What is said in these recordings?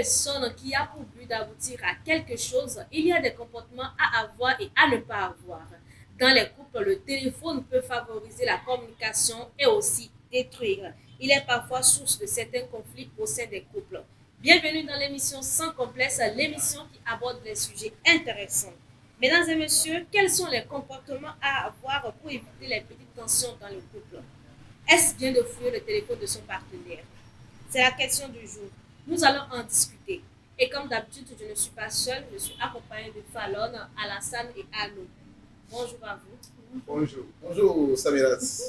personne qui a pour but d'aboutir à quelque chose, il y a des comportements à avoir et à ne pas avoir. Dans les couples, le téléphone peut favoriser la communication et aussi détruire. Il est parfois source de certains conflits au sein des couples. Bienvenue dans l'émission Sans complexe, l'émission qui aborde les sujets intéressants. Mesdames et messieurs, quels sont les comportements à avoir pour éviter les petites tensions dans le couple? Est-ce bien de fouiller le téléphone de son partenaire? C'est la question du jour. Nous allons en discuter. Et comme d'habitude, je ne suis pas seule, je suis accompagnée de Fallon, Alassane et Anno. Bonjour à vous. Bonjour. Bonjour Samiras.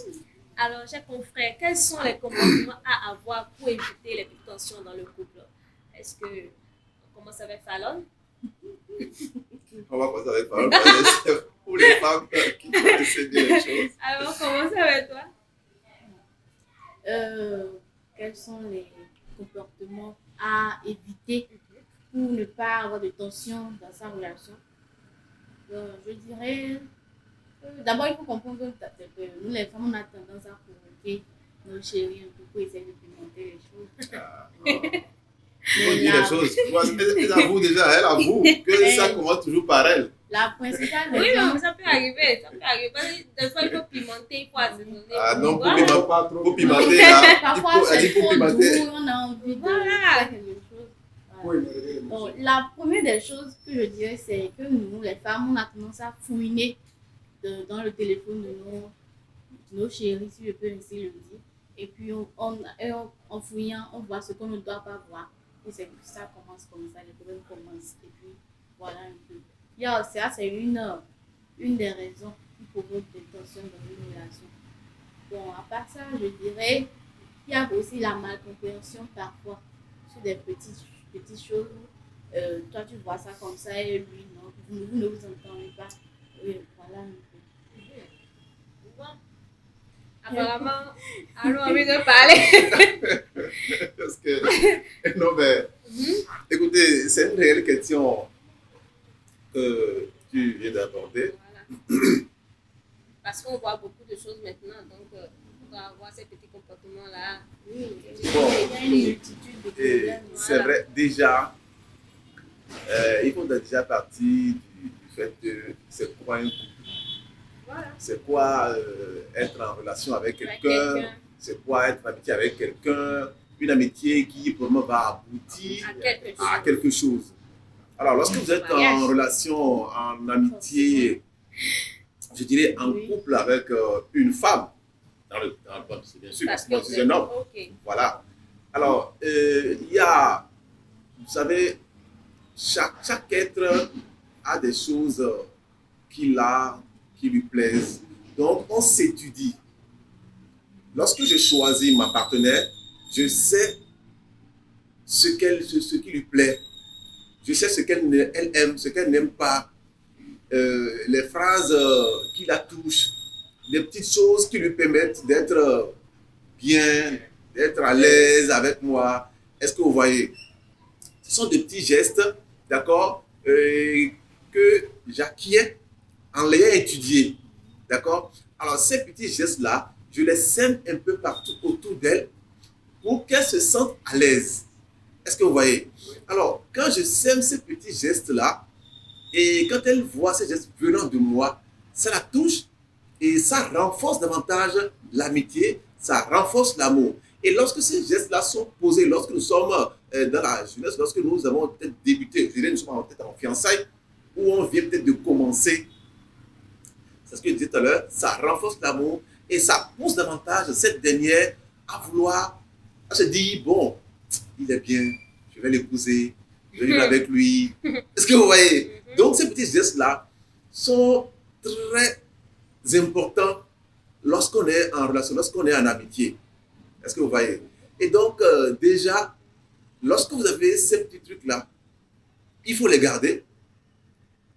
Alors, chers confrères, quels sont les comportements à avoir pour éviter les petites tensions dans le couple? Est-ce que on commence avec Fallon? On va commencer avec Fallon. C'est pour les femmes qui connaissent bien les choses. Alors, on commence avec toi. Quels sont les comportements à éviter pour ne pas avoir de tension dans sa relation? Je dirais, d'abord il faut comprendre que nous les femmes on a tendance à provoquer nos chéris un peu pour essayer de pimenter les choses. Il faut dire les choses. Elle avoue que ça commence toujours par elle. La principale Oui, raison, mais ça peut arriver. Parce que des fois, il faut pimenter, il faut assaisonner. Ah non, Voilà. pour pimenter, là, parfois elle dit c'est pour trop pimenter. doux, on a envie de Voilà. faire quelque chose. Voilà. Bon, la première des choses que je dirais, c'est que nous, les femmes, on a tendance à fouiner dans le téléphone de nos chéris, si je peux ainsi le dire. Et puis, en fouillant, on voit ce qu'on ne doit pas voir. Et c'est que ça commence comme ça, les problèmes commencent. Et puis, voilà un peu. Ça, c'est une des raisons qui provoquent des tensions dans une relation. Bon, à part ça, je dirais qu'il y a aussi la malcompréhension parfois sur des petites choses. Toi, tu vois ça comme ça et lui, non. Vous ne vous entendez pas. Voilà un peu. Bon. Apparemment, Anno a envie de parler. Parce que, non, mais, écoutez, c'est une réelle question que tu viens d'aborder. Voilà. Parce qu'on voit beaucoup de choses maintenant, donc on doit avoir ces petits comportements-là. Oui, Bon. il y a une multitude de Et problèmes. c'est vrai, déjà, il faut déjà partir du fait de c'est quoi un couple. Voilà. C'est quoi être en relation avec quelqu'un, c'est quoi être amitié avec quelqu'un, une amitié qui probablement va aboutir à quelque chose. Alors, lorsque vous êtes en relation, en amitié, je dirais en couple avec une femme, c'est bien sûr, parce que moi je suis un homme, Ok. voilà. Alors, il y a, vous savez, chaque être a des choses qu'il a, qui lui plaisent. Donc, on s'étudie. Lorsque je choisis ma partenaire, je sais ce qui lui plaît. Je sais ce qu'elle aime, ce qu'elle n'aime pas. Les phrases qui la touchent. Les petites choses qui lui permettent d'être bien, d'être à l'aise avec moi. Est-ce que vous voyez? Ce sont des petits gestes, d'accord, que j'acquiers en l'ayant étudié. D'accord? Alors, ces petits gestes-là, je les sème un peu partout autour d'elle pour qu'elle se sente à l'aise. Est-ce que vous voyez? Alors, quand je sème ces petits gestes-là, et quand elle voit ces gestes venant de moi, ça la touche et ça renforce davantage l'amitié, ça renforce l'amour. Et lorsque ces gestes-là sont posés, lorsque nous sommes dans la jeunesse, lorsque nous avons peut-être débuté, je dirais nous sommes peut-être en fiançailles, ou on vient peut-être de commencer, c'est ce que je disais tout à l'heure, ça renforce l'amour et ça pousse davantage cette dernière à vouloir, à se dire, bon, il est bien, je vais l'épouser, je vais vivre avec lui. Est-ce que vous voyez? Donc ces petits gestes-là sont très importants lorsqu'on est en relation, lorsqu'on est en amitié. Est-ce que vous voyez? Et donc déjà, lorsque vous avez ces petits trucs-là, il faut les garder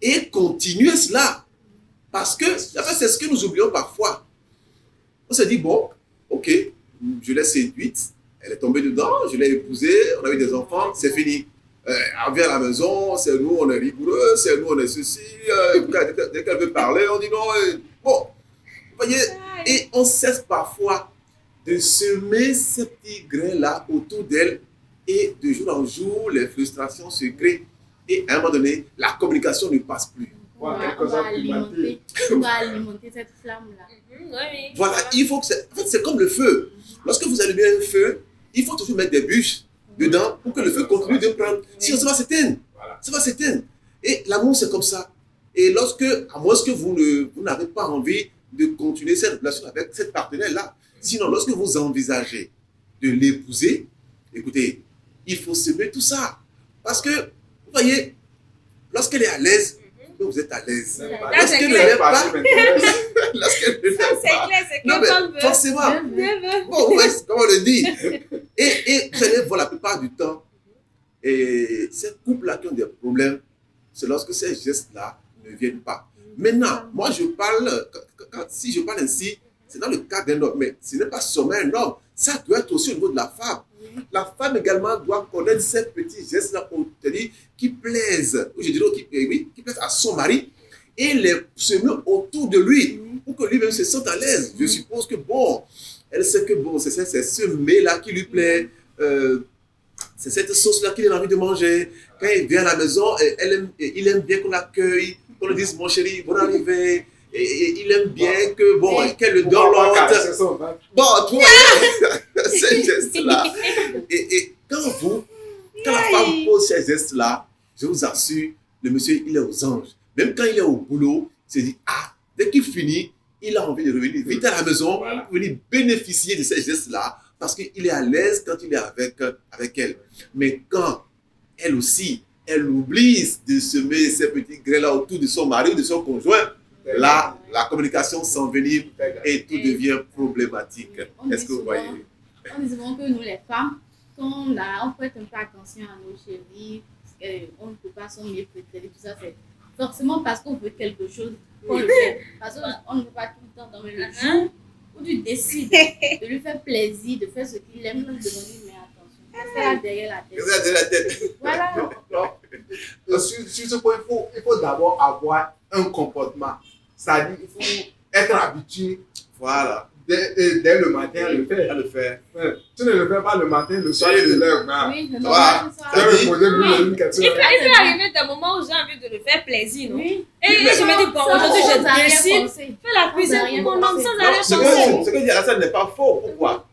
et continuer cela. Parce que, en fait, c'est ce que nous oublions parfois. On se dit, bon, ok, je l'ai séduite, elle est tombée dedans, je l'ai épousée, on a eu des enfants, c'est fini. Elle vient à la maison, c'est nous, on est rigoureux, c'est nous, on est ceci. Dès qu'elle veut parler, on dit non. Bon, vous voyez, et on cesse parfois de semer ces petits grains-là autour d'elle Et de jour en jour, les frustrations se créent. Et à un moment donné, la communication ne passe plus. On va alimenter cette flamme-là. Oui. Voilà, il faut que en fait, c'est comme le feu. Lorsque vous allumez un feu, il faut toujours mettre des bûches dedans pour que le feu continue de prendre. Sinon, ça va s'éteindre. Ça va s'éteindre. Et l'amour, c'est comme ça. Et à moins que vous n'avez pas envie de continuer cette relation avec cette partenaire-là. Sinon, lorsque vous envisagez de l'épouser, écoutez, il faut semer tout ça. Parce que, vous voyez, lorsqu'elle est à l'aise, vous êtes à l'aise. Lorsqu'elle ne l'est pas, lorsqu'elle ne l'est pas, C'est non, mais forcément, bon, ouais, comment on le dit. Et vous allez voir la plupart du temps, et ces couples-là qui ont des problèmes, c'est lorsque ces gestes-là ne viennent pas. Maintenant, moi je parle, si je parle ainsi, c'est dans le cas d'un homme, mais ce n'est pas seulement un homme, ça doit être aussi au niveau de la femme. La femme également doit connaître ces petits gestes-là qui plaisent, je dirais qui plaisent à son mari et les semer autour de lui pour que lui-même se sente à l'aise. Je suppose que bon, elle sait que bon, c'est ce mets-là qui lui plaît, c'est cette sauce-là qu'il a envie de manger. Quand il vient à la maison, il aime bien qu'on l'accueille, qu'on lui dise mon chéri, bonne arrivée. Et il aime bien que, bon, qu'elle le donne l'autre. Bon, tu vois, ces gestes-là. Et quand la femme pose ces gestes-là, je vous assure, le monsieur, il est aux anges. Même quand il est au boulot, il se dit, dès qu'il finit, il a envie de revenir vite à la maison pour venir bénéficier de ces gestes-là parce qu'il est à l'aise quand il est avec elle. Mais quand elle aussi, elle oublie de semer ces petits grains-là autour de son mari ou de son conjoint, là, la communication s'envenime et tout devient problématique. Est-ce que vous voyez? On dit souvent que nous, les femmes, quand on prête un peu attention à nos chéris, on ne peut pas s'ennuyer, préférer, tout ça, c'est forcément parce qu'on veut quelque chose qu'on le fait. Parce qu'on ne peut pas tout le temps dans le jour où tu décides de lui faire plaisir, de faire ce qu'il aime, de demander mais attention. Parce qu'elle a derrière la tête. Voilà. Non. Sur ce point, il faut d'abord avoir un comportement. C'est-à-dire qu'il faut être habitué, voilà, dès le matin à le faire. Tu ne le fais pas le matin, le soir, tu te lèves. Oui, c'est normal. Il peut arriver des moments où j'ai envie de le faire plaisir, non? Oui. Et je me dis, bon, aujourd'hui, je décide, fais la cuisine pour mon homme sans arrière penser. Ce que dit Alassane n'est pas faux. Pourquoi?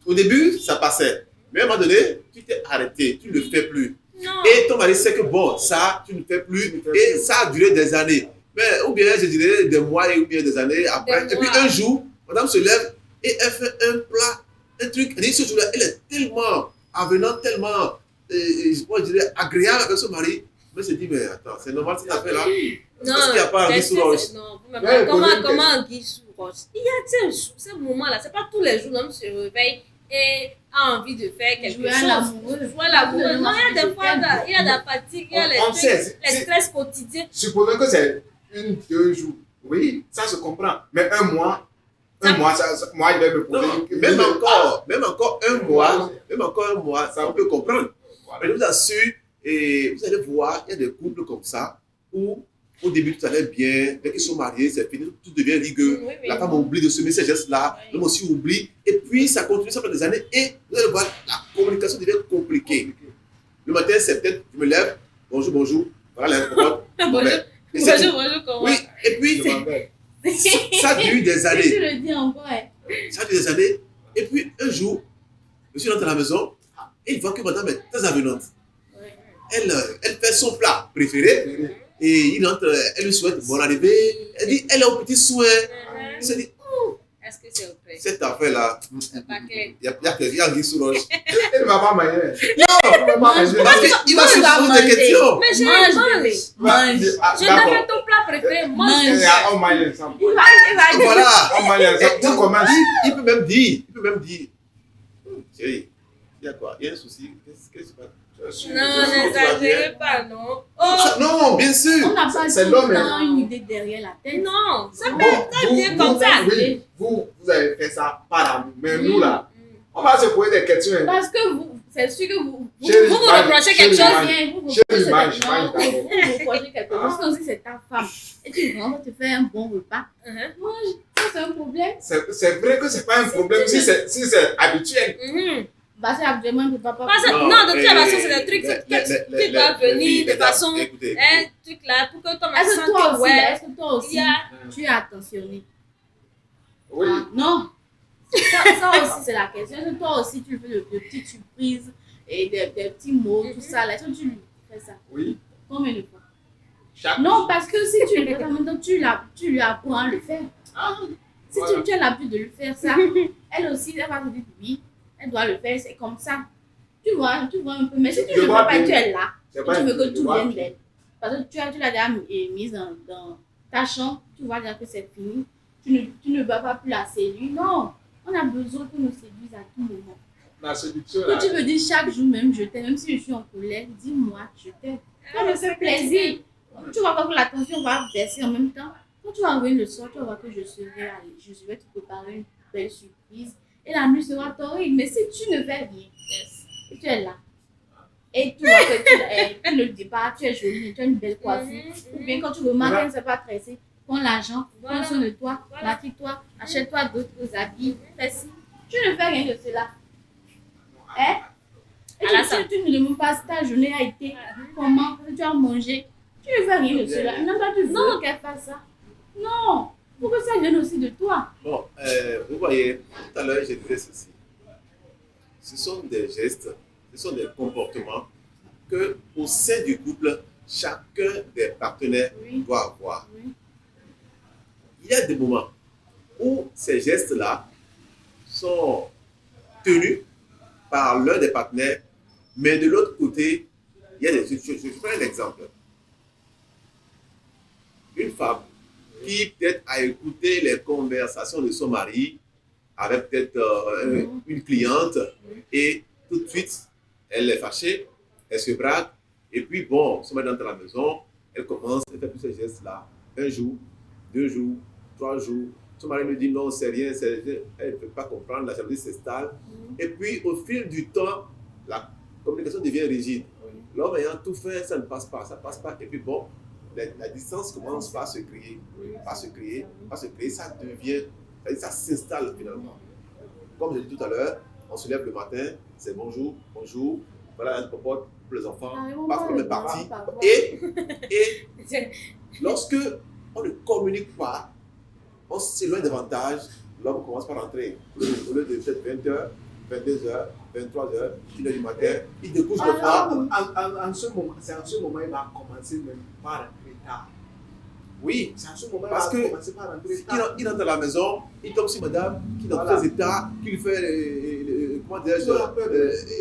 Au début, ça passait. Mais à un moment donné, tu t'es arrêté, tu ne le fais plus. Non. Et ton mari sait que bon, ça, tu ne fais plus. Et ça a duré des années. Mais, ou bien, je dirais des mois ou bien des années après. Et puis un jour, madame se lève et elle fait un plat, un truc. Et ce jour-là, elle est tellement avenante, tellement, je dirais, agréable avec son mari. Mais elle se dit, mais attends, c'est normal cette affaire-là. Non, parce qu'il n'y a pas un sous roche. Non, comment un guy sous roche? Il y a ce moment-là, c'est pas tous les jours l'homme se réveille et a envie de faire quelque chose. Jouer l'amoureux. Non, il y a des fois, il y a la fatigue, il y a les stress quotidiens. Supposons que c'est 1-2 jours. Oui, ça se comprend. Mais un mois, moi, il va me poser. Même encore un mois, ça on peut comprendre. Mais je vous assure, et vous allez voir, il y a des couples comme ça où au début tout allait bien, dès qu'ils sont mariés, c'est fini, tout devient rigueux. Oui. La femme oublie de semer ces gestes-là, l'homme aussi oublie, et puis ça continue, ça fait des années, et vous allez voir, la communication devient compliquée. Le matin, c'est peut-être, je me lève, bonjour, voilà la commande. Bonjour, comment? Oui, et puis ça dure des années. Tu le dis encore. Ça dure des années, et puis un jour, monsieur rentre à la maison, et il voit que madame est très avenante. Elle fait son plat préféré. Et il entre, elle lui souhaite bonne arrivée. Elle dit, elle est au petit soin. Il se dit, est-ce que c'est OK? Cette affaire-là, il y a un guy sous roche. Elle ne va pas manger. Non, parce qu'il va se poser des questions. Mais je mange. Je t'avais ton plat préféré, mange. On mange ensemble. Voilà. On mange ensemble. Tu commences. Il peut même dire, chérie, il y a quoi? Il y a un souci. Qu'est-ce qui se passe? Non, n'exagérez pas, non. Non, bien sûr. On n'a pas c'est l'homme, une idée derrière la tête. Non, ça peut être comme ça. Oui, vous avez fait ça par amour. Mais nous, là, on va se poser des questions. Parce que c'est sûr que vous reprochez quelque chose. Vous reprochez quelque chose. Parce que c'est ta femme. Et tu rentres, tu fais un bon repas. Mange. Ça, c'est un problème. C'est vrai que c'est pas un problème si c'est habituel. Parce qu'actuellement, il ne peut pas. Parce que, non, de toute façon, c'est des trucs qui doivent venir de façon. Un truc là, pour que ton Est-ce enfant que toi te aussi, ouais. est-ce que toi aussi, Il y a. tu es attentionné? Oui. Ah, non. Ça aussi, c'est la question. Est-ce que toi aussi, tu fais de petites surprises et des petits mots, tout ça. Là, est-ce que tu lui fais ça? Oui. Combien de fois? Chaque Non, parce que si tu le fais, en même temps, tu lui apprends à le faire. Si Voilà. tu as l'habitude de le faire, ça, elle aussi, elle va te dire oui, elle doit le faire, c'est comme ça. Tu vois un peu. Mais si tu ne le fais pas, tu es là. C'est Et pas tu veux que je tout vois. vienne d'elle. Parce que tu l'as déjà mise dans ta chambre, tu vois déjà que c'est fini. Tu ne vas pas plus la séduire. Non, on a besoin qu'on nous séduise à tout moment. La séduction, là. Que tu me dis chaque jour même je t'aime, même si je suis en colère, dis-moi je t'aime. Ça me fait plaisir. Tu vas voir que la tension va baisser en même temps. Quand tu vas revenir le soir, tu vas voir que je vais te préparer une belle surprise. Et la nuit sera torride. Mais si tu ne fais rien, et tu es là, et tu vois que tu ne le dis pas, tu es jolie, tu as une belle coiffure, ou bien quand tu remarques qu'elle ne s'est pas tressée, prends l'argent, prends soin de toi, maquille-toi, achète-toi d'autres habits, fais ci. Tu ne fais rien de cela. Hein? Et tu ne demandes pas si ta journée a été, comment, tu as mangé. Tu ne fais rien de cela. Non, pas tu veux qu'elle fasse ça. Non. Pour que ça vienne aussi de toi. Bon, vous voyez, tout à l'heure, je disais ceci. Ce sont des gestes, ce sont des comportements que, au sein du couple, chacun des partenaires doit avoir. Oui. Il y a des moments où ces gestes-là sont tenus par l'un des partenaires, mais de l'autre côté, il y a des... Je prends un exemple. Une femme qui peut-être a écouté les conversations de son mari avec peut-être une cliente et tout de suite, elle est fâchée, elle se braque et puis bon, se met dans la maison, elle commence à faire tous ces gestes-là. Un jour, 2 jours, 3 jours, son mari lui dit non, c'est rien, elle ne peut pas comprendre, la jalousie s'installe. Et puis au fil du temps, la communication devient rigide. L'homme ayant tout fait, ça ne passe pas, et puis bon, la distance commence par se créer, ça devient, ça s'installe finalement. Comme je l'ai dit tout à l'heure, on se lève le matin, c'est bonjour, voilà un popote pour les enfants, parce qu'on est parti. Et lorsque on ne communique pas, on s'éloigne davantage, l'homme commence par rentrer. Au lieu de peut-être 20h, 22h, 23h, 1h du matin, il découche le soir. C'est en ce moment qu'il va commencer même par rentrer tard. Oui, C'est en ce moment parce qu'il va que commencer par rentrer tard. il entre à la maison, il tombe sur madame qui est dans tous les états, qui lui fait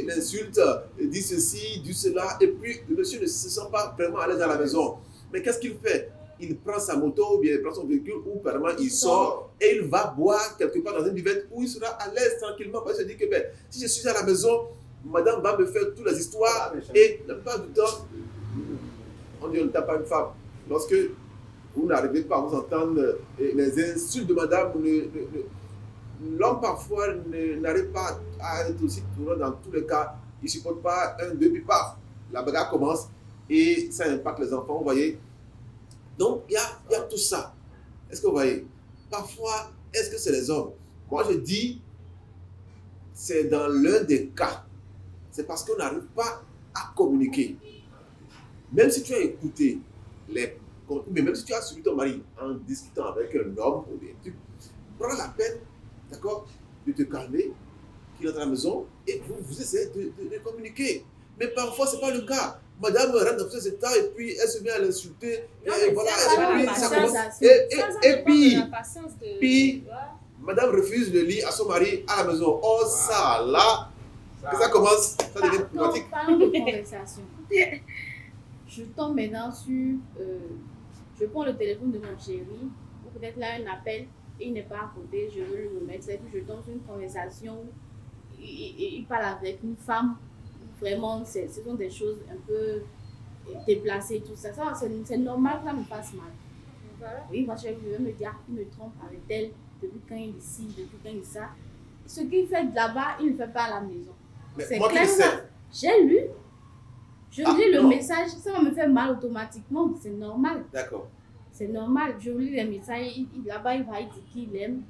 l'insulte, dit ceci, dit cela, et puis le monsieur ne se sent pas vraiment à l'aise à la maison. Mais qu'est-ce qu'il fait? Il prend sa moto ou bien il prend son véhicule ou apparemment il sort et il va boire quelque part dans une buvette où il sera à l'aise tranquillement parce qu'il se dit que ben, si je suis à la maison, madame va me faire toutes les histoires et la plupart du temps, on dit on ne tape pas une femme. Lorsque vous n'arrivez pas à vous entendre les insultes de madame, l'homme parfois n'arrive pas à être aussi tournant dans tous les cas. Il ne supporte pas un, deux, puis paf, la bagarre commence et ça impacte les enfants, vous voyez. Donc, il y a tout ça. Est-ce que vous voyez? Parfois, est-ce que c'est les hommes? Moi, je dis, c'est dans l'un des cas. C'est parce qu'on n'arrive pas à communiquer. Même si tu as écouté mais même si tu as suivi ton mari en discutant avec un homme ou des trucs, prends la peine, d'accord, de te calmer, qu'il entre à la maison et vous essayez de communiquer. Mais parfois, ce n'est pas le cas. Madame rentre dans ces états et puis elle se met à l'insulter. Et voilà, et puis ça commence. Et puis, madame refuse le lit à son mari à la maison. Oh, ça là, que ça commence, ça devient problématique. Parlons de conversation. Je tombe maintenant sur. Je prends le téléphone de mon chéri, ou peut-être là un appel, et il n'est pas à côté, je veux le remettre. Et puis je tombe sur une conversation où il parle avec une femme. Vraiment, ce sont des choses un peu déplacées, tout ça. C'est normal que ça me fasse mal. Voilà. Oui, moi, je vais me dire, il me trompe avec elle, depuis quand il est ici, depuis quand il est ça. Ce qu'il fait de là-bas, il ne le fait pas à la maison. C'est clair. J'ai lu. Je lis le message, ça va me faire mal automatiquement. C'est normal. D'accord. C'est normal. Je lis les messages, là-bas, il va, il dit qu'il aime.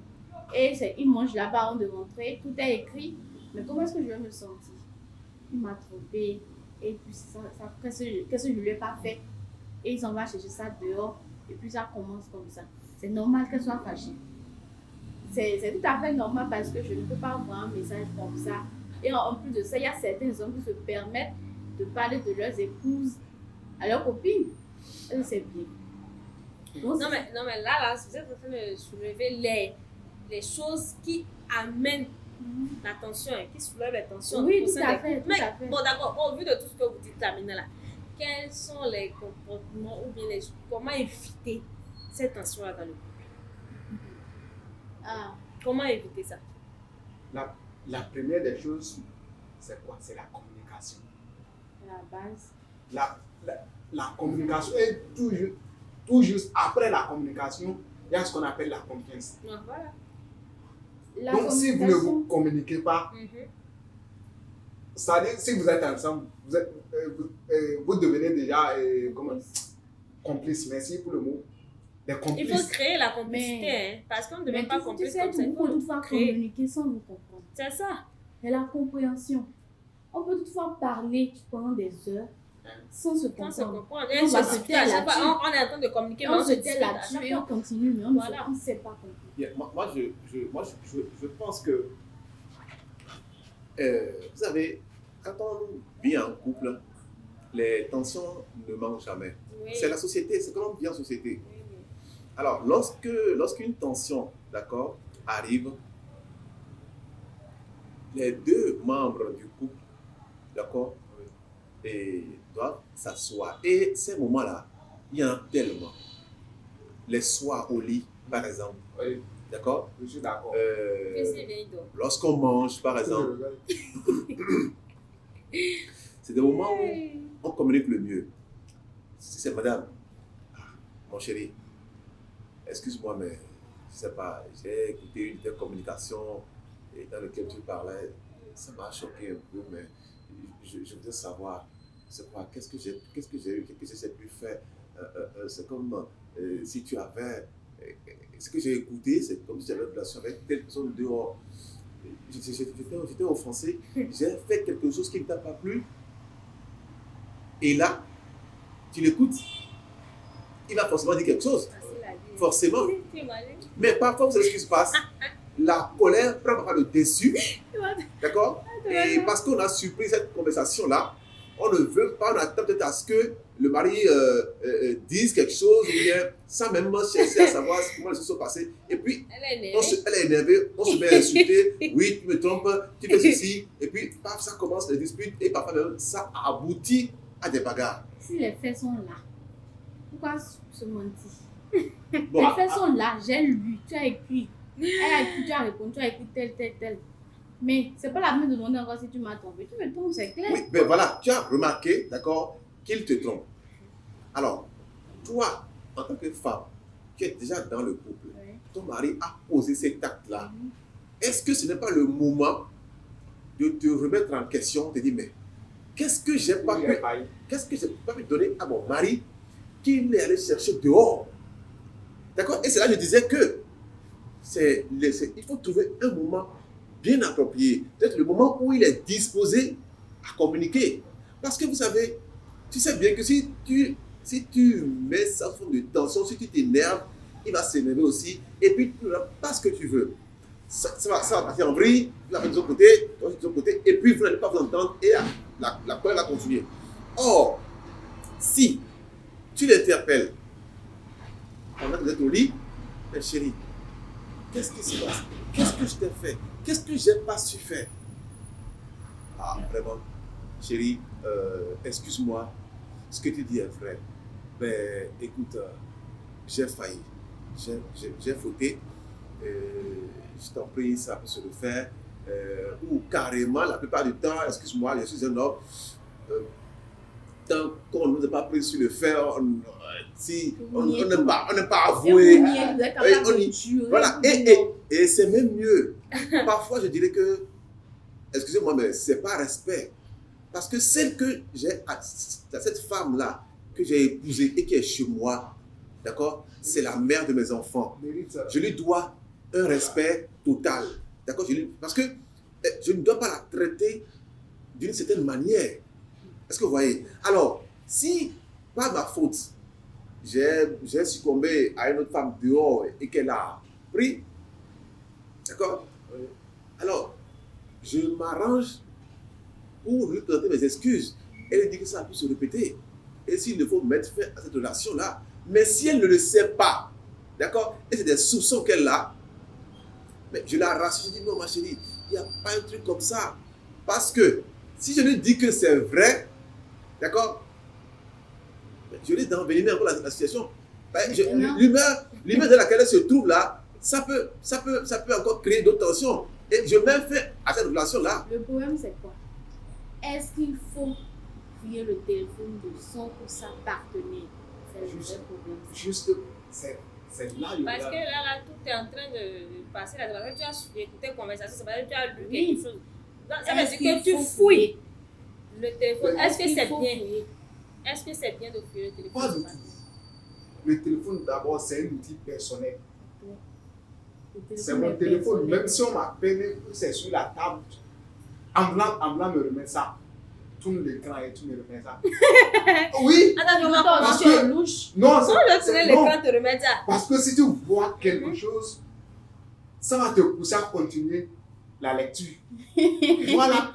Et il mange là-bas avant de rentrer. Tout est écrit. Mais comment est-ce que je vais me sentir? Il m'a trompé. Et puis, qu'est-ce que je lui ai pas fait? Et il s'en va chercher ça dehors. Et puis, ça commence comme ça. C'est normal qu'elle soit fâchée. C'est tout à fait normal parce que je ne peux pas envoyer un message comme ça. Et en plus de ça, il y a certains hommes qui se permettent de parler de leurs épouses à leurs copines. Et c'est bien. Donc, Non, mais là, vous êtes en train de soulever les choses qui amènent la tension, qui soulèvent la tension. oui, au tout sein à des fait. couples. Tout Mais à fait. bon, d'accord, au vu de tout ce que vous dites, Tamina, là, quels sont les comportements ou bien comment éviter cette tension-là dans le couple? Ah, Comment éviter ça? La première des choses, c'est quoi? C'est la communication. la base. La communication est tout juste après la communication, il y a ce qu'on appelle la confiance. Non, voilà. La Donc, si vous ne communication. vous communiquez pas, Mhm. c'est-à-dire, si vous êtes ensemble, vous devenez déjà complices. Merci pour le mot. Des Il complices. faut créer la complicité, Mais- hein, parce qu'on ne Mais devient pas tu complice sais, comme ça. Il on peut faut toutefois créer. communiquer sans vous comprendre. C'est ça. C'est la compréhension. On peut toutefois parler pendant des heures sans se Quand se comprendre. comprendre. On va se taire là-dessus. On est en train de communiquer, mais On se tait dispute à là-dessus chaque et on fois. continue, mais on Voilà. ne sait pas comprendre. Bien, moi, je pense que, vous savez, quand on vit en couple, les tensions ne manquent jamais. Oui. C'est la société, c'est comme on vit en société. Oui, oui. Alors, lorsqu'une tension, d'accord, arrive, les deux membres du couple, d'accord, et doivent s'asseoir. Et ces moments-là, il y en a tellement. Les soirs au lit, par exemple, Oui, d'accord. je suis d'accord. Qu'est-ce qu'il vient de- Lorsqu'on mange, par exemple, c'est des moments où on communique le mieux. Si c'est madame, mon chéri, excuse-moi, mais je sais pas, j'ai écouté une telle communication et dans laquelle tu parlais, ça m'a choqué un peu, mais je voudrais savoir, c'est quoi, qu'est-ce que j'ai eu, qu'est-ce que j'ai pu faire. C'est comme si tu avais, ce que j'ai écouté, c'est comme si j'avais une relation avec telle personne dehors. J'étais offensé, j'ai fait quelque chose qui ne t'a pas plu. Et là, tu l'écoutes, il va forcément dire quelque chose, Facile à dire. forcément. Tu es malin. Mais parfois, vous savez ce qui se passe, la colère prend parfois le dessus, d'accord? Et parce qu'on a surpris cette conversation-là, on ne veut pas, on attend peut-être à ce que le mari dise quelque chose, ou bien sans même chercher à savoir comment les choses sont passées. Et puis, Elle est elle énervée. est énervée, on se met à insulter, oui, tu me trompes, tu fais ceci, et puis, paf, ça commence les disputes, et parfois même, ça aboutit à des bagarres. Si les faits sont là, pourquoi se mentir? Bon, Les faits sont là, j'ai lu, tu as écrit. Elle a écrit, tu as répondu, tu as écrit tel. Mais c'est pas la peine de demander encore si tu m'as trompé. Tu me trompes, c'est clair. oui, mais voilà, tu as remarqué, d'accord, qu'il te trompe. Alors, toi, en tant que femme, qui es déjà dans le couple, Ouais. ton mari a posé cet acte-là. Est-ce que ce n'est pas le moment de te remettre en question, de te dire, mais qu'est-ce que j'ai pas pu donner à mon mari qu'il est allé chercher dehors? D'accord? Et c'est là que je disais que il faut trouver un moment bien approprié. Peut-être le moment où il est disposé à communiquer. Parce que vous savez, tu sais bien que si tu mets ça sous forme de tension, si tu t'énerves, il va s'énerver aussi. Et puis, tu n'auras pas ce que tu veux. Ça va partir en vrille, tu vas faire de son côté, toi de ton côté, et puis vous n'allez pas vous entendre et la colère va continuer. Or, si tu l'interpelles pendant que vous êtes au lit, mais chérie, qu'est-ce qui se passe? Qu'est-ce que je t'ai fait? Qu'est-ce que je n'ai pas su faire? Ah, vraiment, chérie, excuse-moi, ce que tu dis est vrai. Ben, écoute, j'ai failli, j'ai fauté, je t'en prie, ça peut se refaire. Ou carrément, la plupart du temps, excuse-moi, je suis un homme, tant qu'on ne nous a pas pris sur le fait, on n'aime pas avouer. Voilà, et c'est même mieux. Parfois, je dirais que, excusez-moi, mais c'est pas respect. Parce que celle que cette femme-là, que j'ai épousée et qui est chez moi, d'accord, c'est la mère de mes enfants. Je lui dois un respect total. D'accord? Parce que je ne dois pas la traiter d'une certaine manière. Est-ce que vous voyez? Alors, si par ma faute, j'ai succombé à une autre femme dehors et qu'elle a pris, d'accord? Alors, je m'arrange pour lui présenter mes excuses. Elle dit que ça a pu se répéter. Et s'il faut mettre fin à cette relation-là. Mais si elle ne le sait pas, d'accord? Et c'est des soupçons qu'elle a, mais je la rassure, je dis non ma chérie, il n'y a pas un truc comme ça. Parce que si je lui dis que c'est vrai, d'accord? Je risque d'envenimer encore la situation. L'humeur dans laquelle elle se trouve là, ça peut encore créer d'autres tensions. Et je mets fin à cette relation-là. Le problème, c'est quoi? Est-ce qu'il faut fouiller le téléphone de son ou sa partenaire? C'est le vrai problème. Juste, c'est là. Parce que là, tout est en train de passer là. Tu as écouté une conversation, ça veut dire que tu as lu quelque chose. Donc, ça veut dire que tu fouilles le téléphone. Est-ce que c'est bien? Est-ce que c'est bien de fouiller le téléphone? Pas du tout. Le téléphone, d'abord, c'est un outil personnel. C'est mon téléphone. Même si on m'appelle, c'est sur la table. En blanc me remet ça. Tourne l'écran et tu me remets ça. Oui. Attends, tu es louche. Non, tourner l'écran te remet ça. Parce que si tu vois quelque chose, ça va te pousser à continuer la lecture. Voilà.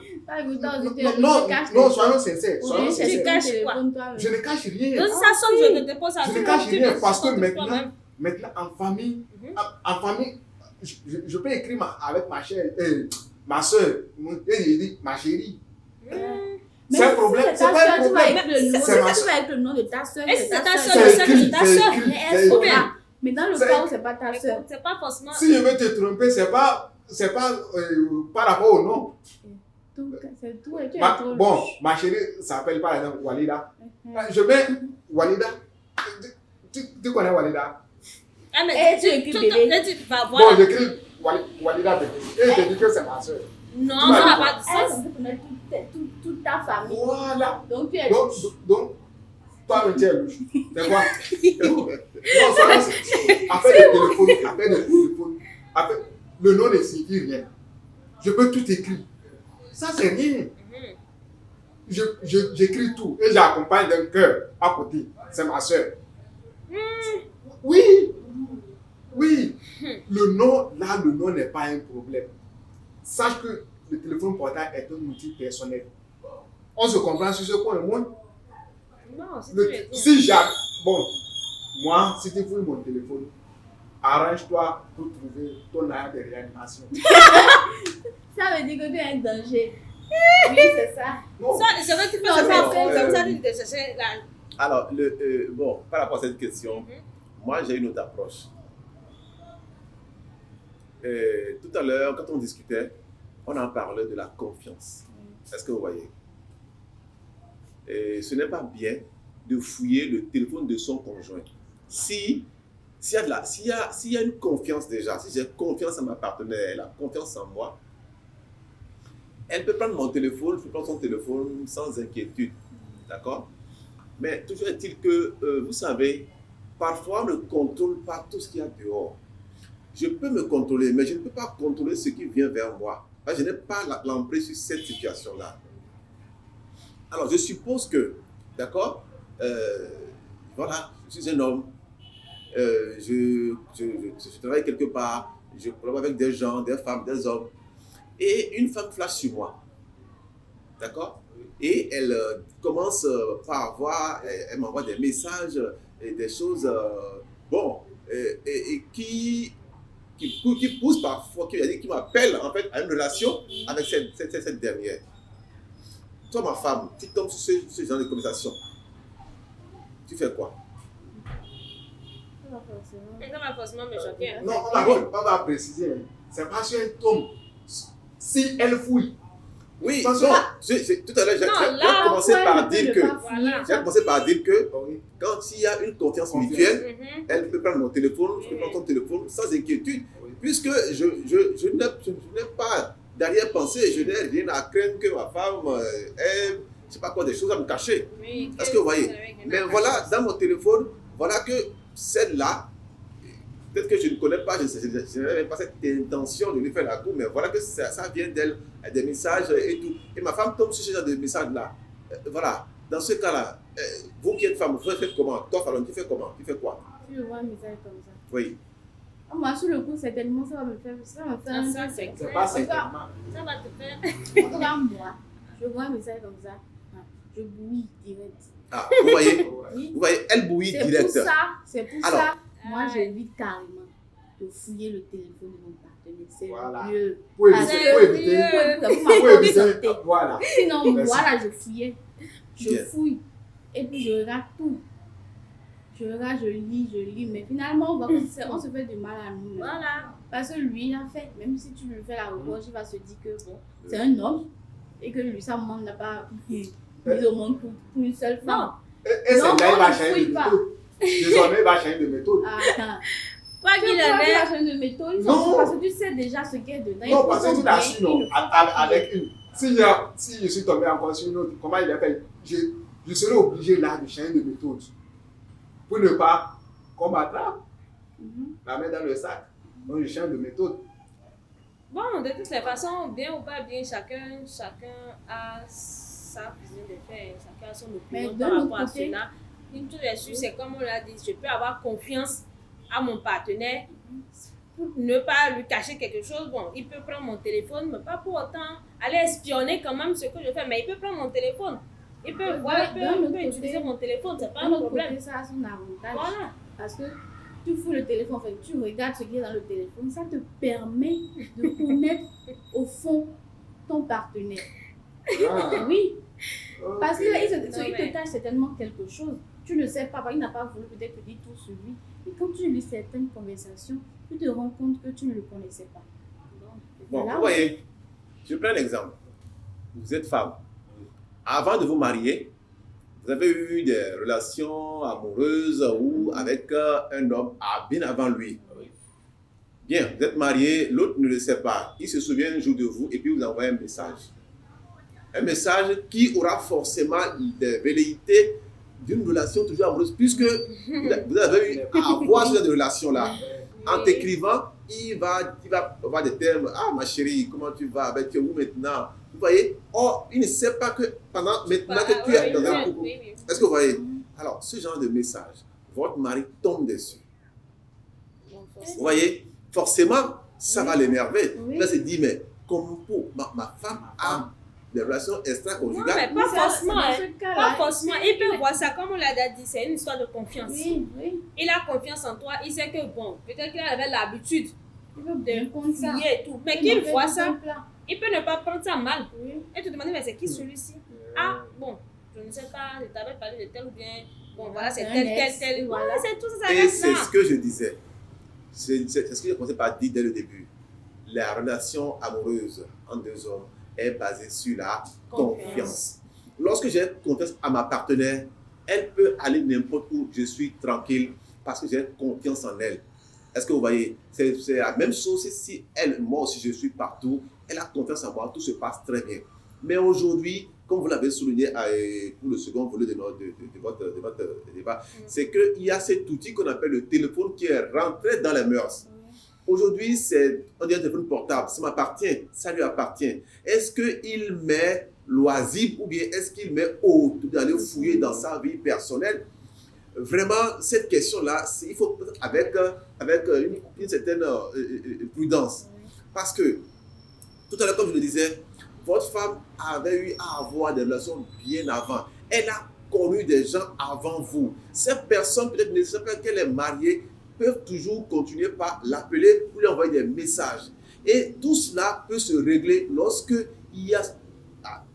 Non, soyons sincères. Tu caches quoi? Je ne cache rien. Donc, ça sonne, je te dépose à Je ne cache rien parce que maintenant en famille, je peux écrire avec ma chère, ma soeur, et je dis ma chérie. C'est un problème. C'est pas un problème. C'est ma soeur. Tu vas avec le nom de ta soeur. C'est ta soeur, c'est ta soeur. Mais dans le cas où c'est pas ta soeur. C'est pas forcément. Si je veux te tromper, c'est pas par rapport au nom. C'est tout et tu es trop. Bon, ma chérie s'appelle par exemple Walida. Je mets Walida. Tu connais Walida? Ah, mais tu écris bébé. Tu vas voir. Bon, j'écris Walida bébé. Et je dis que c'est ma soeur. Non, ça n'a pas de sens. Toute ta famille. Voilà. Donc tu es donc toi, tu es louche. C'est quoi? Non, ça, après le téléphone, le nom ne signifie rien. Je peux tout écrire. Ça, c'est rien. J'écris tout et j'accompagne d'un cœur à côté. C'est ma soeur. Oui. Le nom n'est pas un problème. Sache que le téléphone portable est un outil personnel. On se comprend sur ce point, moi. Non, moi, si tu fouilles mon téléphone, arrange-toi pour trouver ton arme de réanimation. Ça veut dire que tu es un danger. Oui, c'est ça. C'est vrai que tu peux comme ça, tu te chercher là. Alors, bon, par rapport à cette question, moi j'ai une autre approche. Tout à l'heure, quand on discutait, on en parlait de la confiance. Est-ce que vous voyez? Ce n'est pas bien de fouiller le téléphone de son conjoint. S'il y a une confiance déjà, si j'ai confiance en ma partenaire, elle a confiance en moi, elle peut prendre mon téléphone, je peux prendre son téléphone sans inquiétude. D'accord? Mais toujours est-il que, vous savez, parfois on ne contrôle pas tout ce qu'il y a dehors. Je peux me contrôler, mais je ne peux pas contrôler ce qui vient vers moi. Je n'ai pas l'emprise sur cette situation-là. Alors, je suppose que, d'accord, voilà, je suis un homme, je travaille quelque part, je collabore avec des gens, des femmes, des hommes, et une femme flash sur moi, d'accord, et elle commence par avoir, elle m'envoie des messages et des choses, et qui pousse parfois, qui m'appelle en fait à une relation avec cette dernière. Toi, ma femme, tu tombes sur ce genre de conversation. Tu fais quoi? Ça va forcément me choquer. Hein? Non, on va préciser. C'est pas si elle tombe. Si elle fouille. Oui, non, tout à l'heure, j'ai commencé par dire que quand il y a une confiance mutuelle, elle peut prendre mon téléphone, je peux prendre ton téléphone sans inquiétude, puisque je n'ai pas d'arrière-pensée, je n'ai rien à craindre que ma femme ait, je ne sais pas quoi, des choses à me cacher. Est-ce que vous voyez? Mais voilà, dans mon téléphone, voilà que celle-là, peut-être que je ne connais pas, je n'avais pas cette intention de lui faire la cour, mais voilà que ça vient d'elle, des messages et tout. Et ma femme tombe sur ce genre de messages-là. Voilà, dans ce cas-là, vous qui êtes femme, vous faites comment? Toi, Fallon, tu fais comment? Tu fais quoi? Je vois un message comme ça. Oui. Ah, moi, sur le coup, certainement, ça va me faire un Ça, c'est C'est clair. pas ça. certainement. Ça va te faire. En tout cas, moi, je vois un message comme ça. Je bouillis direct. Ah, vous voyez, Oui. vous voyez, elle bouillit C'est direct. pour Alors. ça, moi, j'évite carrément de fouiller le téléphone de mon partenaire. C'est Voilà. mieux. Pour Parce éviter, que pour éviter, vous pour m'avez éviter, santé. voilà. Sinon, Merci. moi, là, je fouillais. Je Bien. fouille. Et puis, je regarde tout. Je regarde, je lis. Mais finalement, on voit que on se fait du mal à nous. Voilà. Parce que lui, en fait, même si tu lui fais la reproche, il va se dire que bon, c'est un homme. Et que lui, sa maman n'a pas mis au monde pour une seule femme. Et Non, c'est là, il va on ne changer fouille de pas. méthode. Désormais, il va changer de méthode. Attends. Quoi Tu qu'il vois en qu'il est. a changé de méthode, Non. parce que tu sais déjà ce qu'il y a dedans. Non, parce que tu l'assumes, non, il ne faut pas avec une. Si je suis tombé encore sur une autre, comment il a fait? Je serai obligé là de changer de méthode. Pour ne pas qu'on m'attrape, Mhm. la main dans le sac. Donc, je change de méthode. Bon, de toutes les façons, bien ou pas bien, chacun a sa vision de faire, chacun a son Mais opinion de par l'autre rapport à côté- cela. Une chose est sûre, c'est comme on l'a dit, je peux avoir confiance à mon partenaire pour ne pas lui cacher quelque chose. Bon, il peut prendre mon téléphone, mais pas pour autant aller espionner quand même ce que je fais, mais il peut prendre mon téléphone. Il peut voir, il D'un autre peut côté- utiliser mon téléphone, c'est pas D'un un autre problème. côté, ça a son avantage. Voilà. Parce que tu fous le téléphone, enfin, tu regardes ce qui est dans le téléphone, ça te permet de connaître au fond ton partenaire. Ah, Oui, parce qu'il ok. te cache certainement quelque chose. Tu ne sais pas, il n'a pas voulu peut-être te dire tout sur lui. Et quand tu lis certaines conversations, tu te rends compte que tu ne le connaissais pas. Bon, Voilà. vous voyez, je prends un exemple. Vous êtes femme. Avant de vous marier, vous avez eu des relations amoureuses ou avec un homme bien avant lui. Bien, vous êtes marié, l'autre ne le sait pas. Il se souvient un jour de vous et puis vous envoie un message. Un message qui aura forcément des velléités d'une relation toujours amoureuse, puisque vous avez eu à avoir ce genre de relation-là. En t'écrivant, il va avoir des termes. Ah, ma chérie, comment tu vas? Ben, tu es où maintenant? Vous voyez? Or, il ne sait pas que maintenant que tu es dans un couple. Oui, oui. Est-ce que vous voyez? Alors, ce genre de message, votre mari tombe dessus. Bon, Vous voyez? Forcément, ça va l'énerver. Oui. Il va se dire, mais comment ma femme a des relations Non, extra-conjugales? mais pas C'est dans forcément. ce Hein. cas-là, Pas forcément. Il peut voir ça, comme on l'a déjà dit, c'est une histoire de confiance. Oui, oui. Il a confiance en toi, il sait que bon, peut-être qu'il avait l'habitude Il veut bien de prendre ça. fouiller et tout. Mais Il qu'il m'a fait voit tout ça, un plat. il peut ne pas prendre ça mal. Oui. Et te demander, mais c'est qui celui-ci? Ah, bon, je ne sais pas, je t'avais parlé de tel ou bien, bon, voilà, c'est un tel, ex, tel. voilà. Voilà, c'est tout ça, ça Et reste c'est là. ce que je disais. C'est ce que j'ai commencé par dire dès le début. La relation amoureuse entre deux hommes est basée sur la confiance. Lorsque j'ai confiance à ma partenaire, elle peut aller n'importe où, je suis tranquille parce que j'ai confiance en elle. Est-ce que vous voyez? C'est la même chose si elle, moi aussi je suis partout, elle a confiance en moi, tout se passe très bien. Mais aujourd'hui, comme vous l'avez souligné pour le second volet de votre débat, c'est qu'il y a cet outil qu'on appelle le téléphone qui est rentré dans les mœurs. Aujourd'hui, on dit un téléphone portable, ça m'appartient, ça lui appartient. Est-ce qu'il met loisible ou bien est-ce qu'il met haut d'aller fouiller dans sa vie personnelle? Vraiment, cette question-là, il faut avec une certaine prudence. Parce que, tout à l'heure, comme je le disais, votre femme avait eu à avoir des relations bien avant. Elle a connu des gens avant vous. Ces personnes, peut-être ne savent pas qu'elle est mariée, peuvent toujours continuer par l'appeler ou lui envoyer des messages. Et tout cela peut se régler lorsque il y a...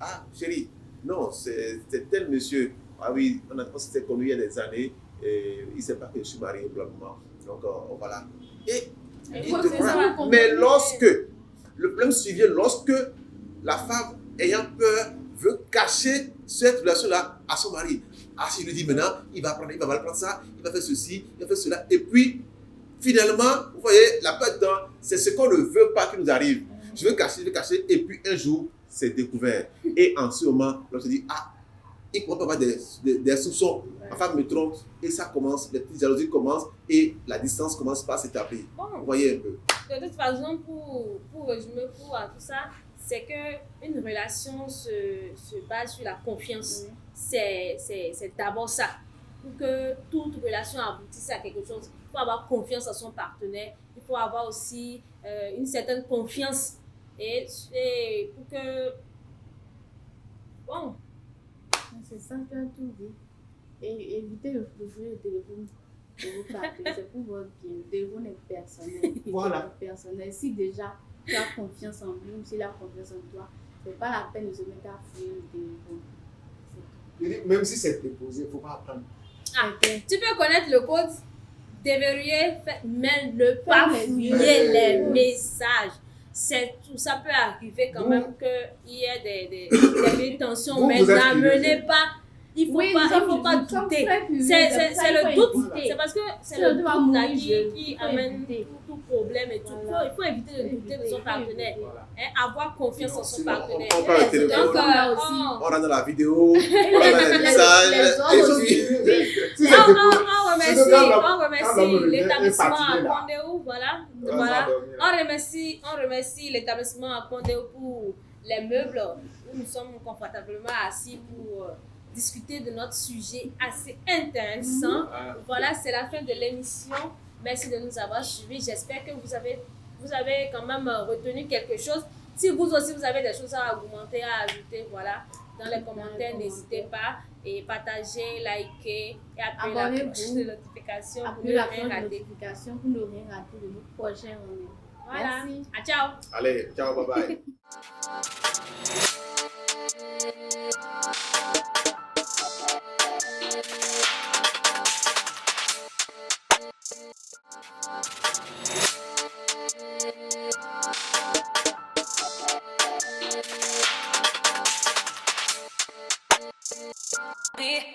Ah, chérie, non, c'est tel monsieur. Ah oui, on s'était connu il y a des années et il ne sait pas que je suis marié, probablement. Donc, voilà. Et mais lorsque, le problème survient lorsque la femme, ayant peur, veut cacher cette relation-là à son mari. Ah, si je lui dis maintenant, il va mal prendre ça, il va faire ceci, il va faire cela. Et puis, finalement, vous voyez, la peur dedans, c'est ce qu'on ne veut pas qu'il nous arrive. Je veux cacher, et puis un jour, c'est découvert. Et en ce moment, on se dit, ah, il peut avoir des soupçons. Ma femme me trompe et ça commence, les petites jalousies commencent et la distance commence par s'établir. Bon, Vous voyez un peu. de toute façon, pour résumer, pour tout ça, c'est qu'une relation se base sur la confiance. C'est d'abord ça. Pour que toute relation aboutisse à quelque chose, il faut avoir confiance en son partenaire. Il faut avoir aussi une certaine confiance. Et pour que... Bon. C'est ça, tu as tout dit. Et évitez de jouer le téléphone de vos partenaires. C'est pour votre bien. Le téléphone est personnel. Voilà. Personnel. Si déjà tu as confiance en lui, ou s'il a confiance en toi, c'est pas la peine de se mettre à fouiller le téléphone. Je dis, même si c'est déposé, il ne faut pas apprendre. Ah, tu peux connaître le code, déverrouiller, mais ne pas fouiller les messages. Tout ça peut arriver quand même qu'il y ait des tensions, mais n'amenez pas. Il faut pas douter. C'est le doute. C'est parce que c'est le doute là qui amène tout problème et tout. Il faut éviter de douter de son partenaire. Avoir confiance en son partenaire. On parle au téléphone, on rentre dans la vidéo, on rentre dans les messages. On remercie l'établissement à Condéo. Voilà. On remercie l'établissement à Condéo pour les meubles où nous sommes confortablement assis pour discuter de notre sujet assez intéressant. Voilà, c'est la fin de l'émission. Merci de nous avoir suivis. J'espère que vous avez quand même retenu quelque chose. Si vous aussi vous avez des choses à argumenter, à ajouter, voilà, dans les commentaires, n'hésitez pas et partagez, likez et appuyez la cloche de notification pour ne rien rater. Pour ne rien rater de nos prochains rendez-vous. Voilà. Merci. Ciao. Allez, ciao, bye bye. Be